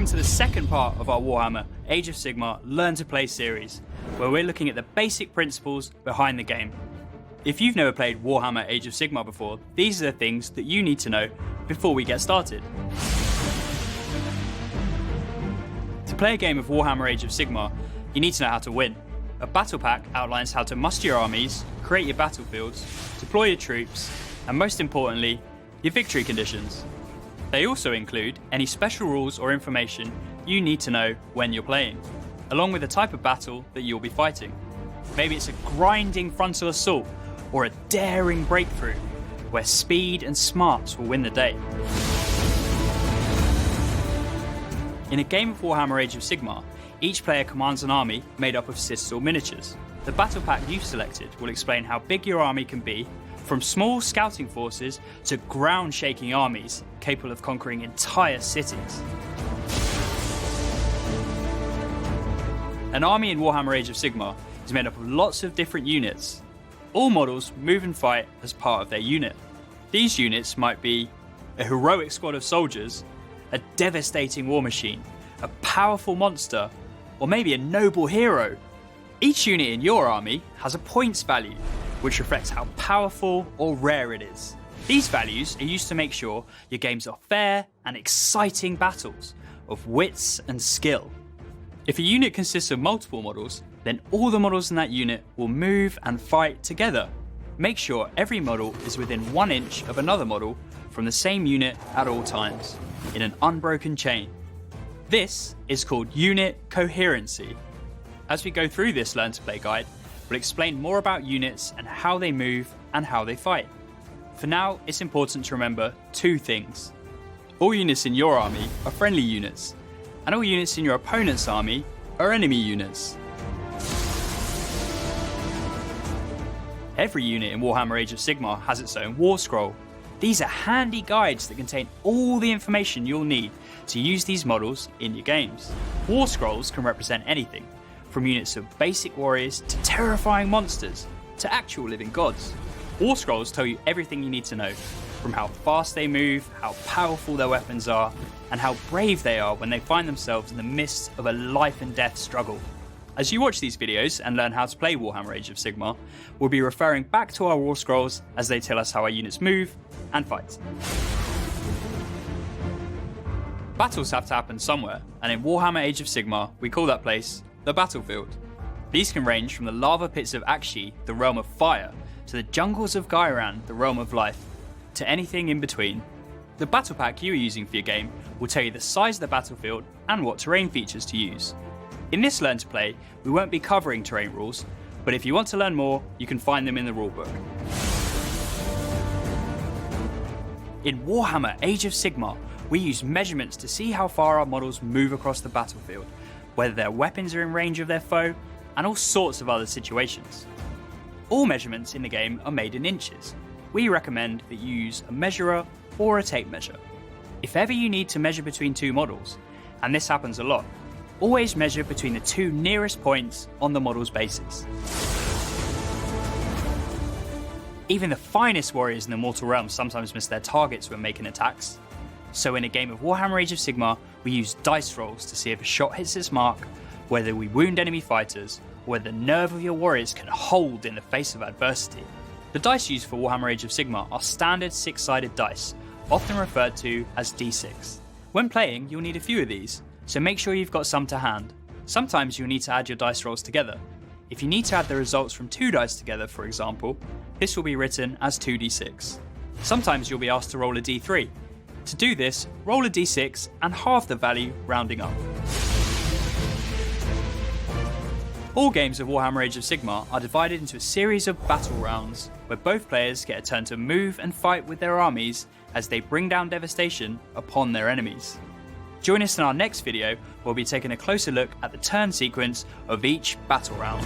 to the second part of our Warhammer Age of Sigmar Learn to Play series, where we're looking at the basic principles behind the game. If you've never played Warhammer Age of Sigmar before, these are the things that you need to know before we get started. To play a game of Warhammer Age of Sigmar, you need to know how to win. A battle pack outlines how to muster your armies, create your battlefields, deploy your troops, and most importantly, your victory conditions. They also include any special rules or information you need to know when you're playing, along with the type of battle that you'll be fighting. Maybe it's a grinding frontal assault or a daring breakthrough where speed and smarts will win the day. In a game of Warhammer Age of Sigmar, each player commands an army made up of Citadel miniatures. The battle pack you've selected will explain how big your army can be, from small scouting forces to ground-shaking armies capable of conquering entire cities. An army in Warhammer Age of Sigmar is made up of lots of different units. All models move and fight as part of their unit. These units might be a heroic squad of soldiers, a devastating war machine, a powerful monster, or maybe a noble hero. Each unit in your army has a points value, which reflects how powerful or rare it is. These values are used to make sure your games are fair and exciting battles of wits and skill. If a unit consists of multiple models, then all the models in that unit will move and fight together. Make sure every model is within 1 inch of another model from the same unit at all times, in an unbroken chain. This is called unit coherency. As we go through this Learn to Play guide, we'll explain more about units and how they move and how they fight. For now, it's important to remember 2 things. All units in your army are friendly units, and all units in your opponent's army are enemy units. Every unit in Warhammer Age of Sigmar has its own war scroll. These are handy guides that contain all the information you'll need to use these models in your games. War scrolls can represent anything, from units of basic warriors to terrifying monsters to actual living gods. War scrolls tell you everything you need to know, from how fast they move, how powerful their weapons are, and how brave they are when they find themselves in the midst of a life and death struggle. As you watch these videos and learn how to play Warhammer Age of Sigmar, we'll be referring back to our war scrolls as they tell us how our units move and fight. Battles have to happen somewhere, and in Warhammer Age of Sigmar, we call that place the battlefield. These can range from the lava pits of Akshi, the realm of fire, to the jungles of Gairan, the realm of life, to anything in between. The battle pack you are using for your game will tell you the size of the battlefield and what terrain features to use. In this Learn to Play, we won't be covering terrain rules, but if you want to learn more, you can find them in the rulebook. In Warhammer Age of Sigmar, we use measurements to see how far our models move across the battlefield, whether their weapons are in range of their foe, and all sorts of other situations. All measurements in the game are made in inches. We recommend that you use a measurer or a tape measure. If ever you need to measure between 2 models, and this happens a lot, always measure between the 2 nearest points on the model's bases. Even the finest warriors in the mortal realm sometimes miss their targets when making attacks. So in a game of Warhammer Age of Sigmar, we use dice rolls to see if a shot hits its mark, whether we wound enemy fighters, or whether the nerve of your warriors can hold in the face of adversity. The dice used for Warhammer Age of Sigmar are standard 6-sided dice, often referred to as D6. When playing, you'll need a few of these, so make sure you've got some to hand. Sometimes you'll need to add your dice rolls together. If you need to add the results from 2 dice together, for example, this will be written as 2d6. Sometimes you'll be asked to roll a d3. To do this, roll a d6 and halve the value, rounding up. All games of Warhammer Age of Sigmar are divided into a series of battle rounds, where both players get a turn to move and fight with their armies as they bring down devastation upon their enemies. Join us in our next video, where we'll be taking a closer look at the turn sequence of each battle round.